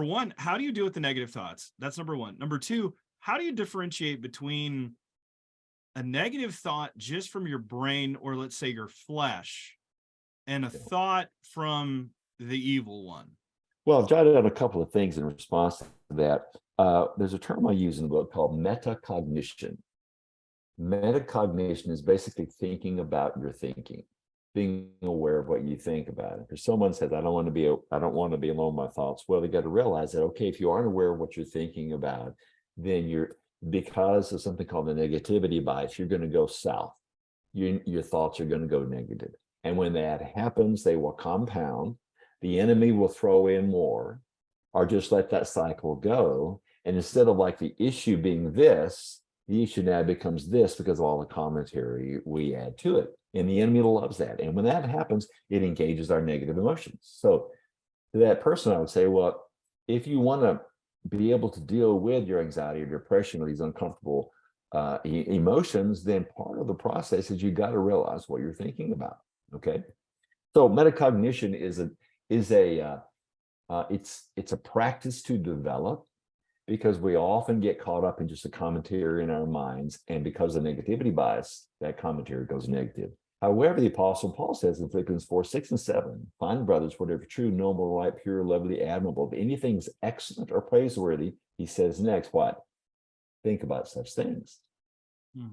for one, how do you deal with the negative thoughts? That's number one. Number two, how do you differentiate between a negative thought just from your brain, or let's say your flesh, and a thought from the evil one? Well, I've jotted down a couple of things in response to that. There's a term I use in the book called metacognition. Metacognition is basically thinking about your thinking, being aware of what you think about it. If someone says, I don't want to be alone with my thoughts. Well, they got to realize that, okay, if you aren't aware of what you're thinking about, then because of something called the negativity bias, you're going to go south. Your thoughts are going to go negative. And when that happens, they will compound. The enemy will throw in more, or just let that cycle go. And instead of like the issue being this, the issue now becomes this because of all the commentary we add to it. And the enemy loves that. And when that happens, it engages our negative emotions. So to that person, I would say, well, if you want to be able to deal with your anxiety or depression or these uncomfortable emotions, then part of the process is you got to realize what you're thinking about. Okay. So metacognition it's a practice to develop, because we often get caught up in just a commentary in our minds, and because of negativity bias, that commentary goes negative. However, the Apostle Paul says in Philippians 4:6-7, find, brothers, whatever true, noble, right, pure, lovely, admirable, if anything's excellent or praiseworthy, he says next, what? Think about such things.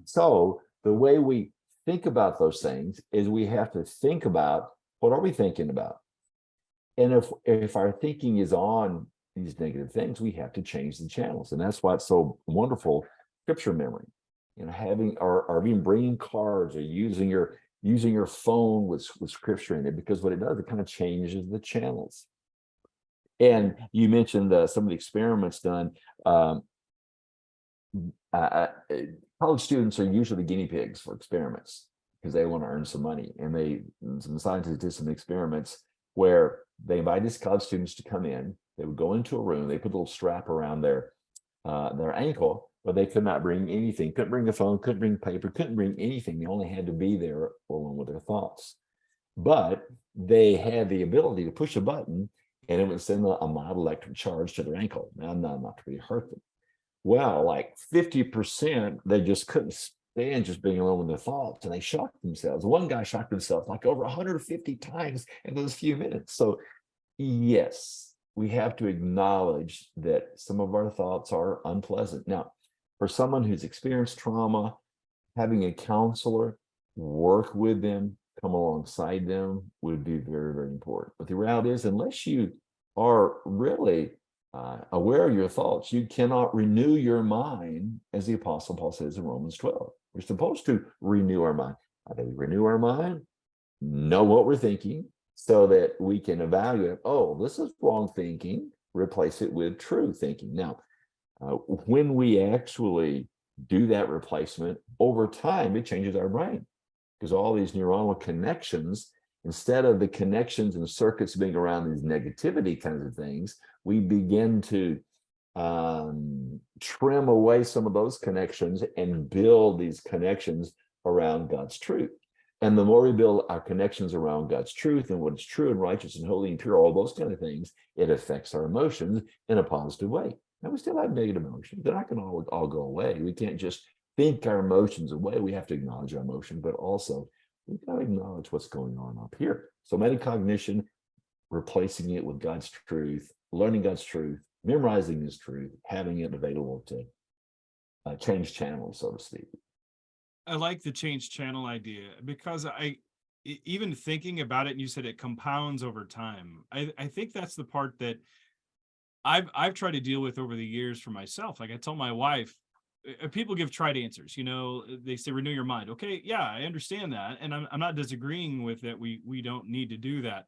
So the way we think about those things is we have to think about, what are we thinking about? And if our thinking is on these negative things, we have to change the channels. And that's why it's so wonderful, scripture memory, having or even bringing cards or using your phone with scripture in it, because what it does, it kind of changes the channels. And you mentioned some of the experiments done. College students are usually guinea pigs for experiments because they want to earn some money. And some scientists did some experiments where they invited these college students to come in. They would go into a room, they put a little strap around their ankle, but they could not bring anything, couldn't bring a phone, couldn't bring paper, couldn't bring anything. They only had to be there along with their thoughts. But they had the ability to push a button and it would send a mild electric charge to their ankle. Now, not to really hurt them. Well, like 50%, they just couldn't stand just being alone with their thoughts, and they shocked themselves. One guy shocked himself like over 150 times in those few minutes. So yes, we have to acknowledge that some of our thoughts are unpleasant. Now, for someone who's experienced trauma, having a counselor work with them, come alongside them would be very, very important. But the reality is, unless you are really aware of your thoughts, you cannot renew your mind, as the Apostle Paul says in Romans 12. We're supposed to renew our mind. How do we renew our mind? Know what we're thinking so that we can evaluate, oh, this is wrong thinking, replace it with true thinking. Now, when we actually do that replacement, over time, it changes our brain, because all these neuronal connections, instead of the connections and circuits being around these negativity kinds of things, we begin to trim away some of those connections and build these connections around God's truth. And the more we build our connections around God's truth and what is true and righteous and holy and pure, all those kind of things, it affects our emotions in a positive way. Now, we still have negative emotions. They're not going to all go away. We can't just think our emotions away. We have to acknowledge our emotion, but also we've got to acknowledge what's going on up here. So metacognition, replacing it with God's truth, learning God's truth, memorizing His truth, having it available to change channels, so to speak. I like the change channel idea, because even thinking about it, and you said it compounds over time. I think that's the part that I've tried to deal with over the years for myself. Like I tell my wife, people give trite answers, they say, renew your mind. Okay. Yeah, I understand that. And I'm not disagreeing with that. We don't need to do that.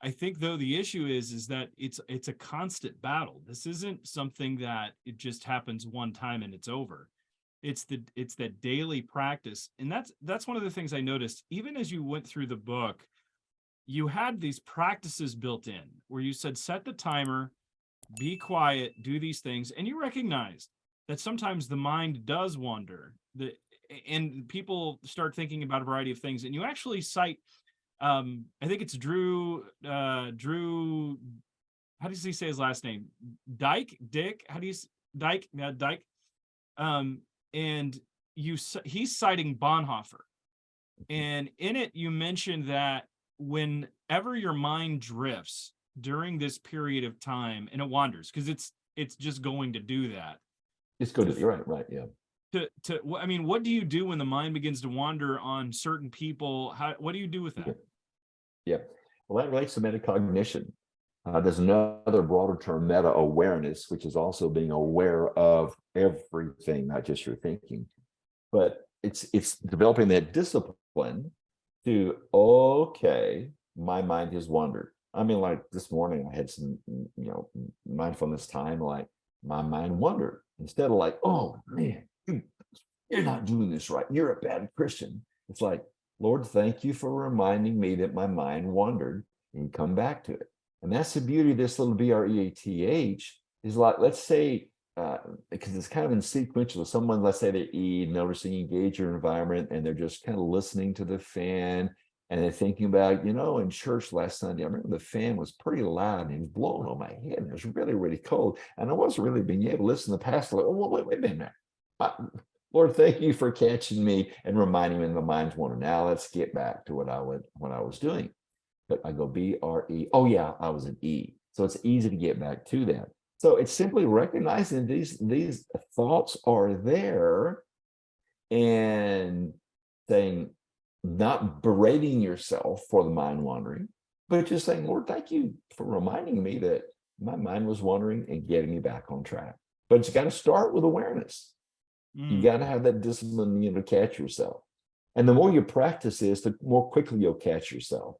I think though the issue is that it's a constant battle. This isn't something that it just happens one time and it's over. It's that daily practice. And that's one of the things I noticed, even as you went through the book, you had these practices built in where you said, set the timer, be quiet, do these things. And you recognized that sometimes the mind does wander, and people start thinking about a variety of things. And you actually cite, I think it's Drew how does he say his last name? Dick? How do you Dyke? Yeah, Dyke. And he's citing Bonhoeffer. And in it, you mentioned that whenever your mind drifts during this period of time, and it wanders, because it's just going to do that. It's good. You're right. Yeah. I mean, what do you do when the mind begins to wander on certain people? What do you do with that? Yeah. Well, that relates to metacognition. There's another broader term, meta awareness, which is also being aware of everything, not just your thinking. But it's developing that discipline to, okay, my mind has wandered. I mean, like this morning, I had some, mindfulness time, like my mind wandered. Instead of like, oh man, you're not doing this right. You're a bad Christian. It's like, Lord, thank you for reminding me that my mind wandered, and come back to it. And that's the beauty of this little BREATH is like, let's say, because it's kind of in sequential. Someone, let's say they're noticing, engage your environment, and they're just kind of listening to the fan, and they're thinking about, in church last Sunday, I remember the fan was pretty loud and it was blowing on my head, and it was really, really cold. And I wasn't really being able to listen to the pastor. Like, oh, wait a minute. Lord, thank you for catching me and reminding me in the mind's wonder. Now let's get back to what I was doing. But I go BRE. Oh yeah, I was an E. So it's easy to get back to that. So it's simply recognizing these thoughts are there, and saying, not berating yourself for the mind wandering, but just saying, Lord, thank you for reminding me that my mind was wandering and getting me back on track. But it's got to start with awareness. You got to have that discipline, to catch yourself. And the more you practice this, the more quickly you'll catch yourself.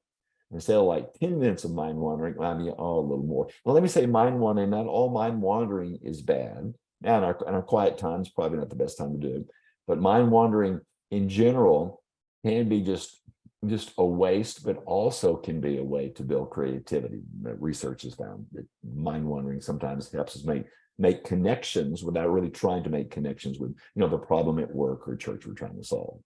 Instead of like 10 minutes of mind wandering, I mean, a little more. Well, let me say mind wandering, not all mind wandering is bad. Now, in our quiet times, probably not the best time to do it. But mind wandering in general can be just a waste, but also can be a way to build creativity. Research has found that mind wandering sometimes helps us make connections without really trying to make connections with, the problem at work or church we're trying to solve.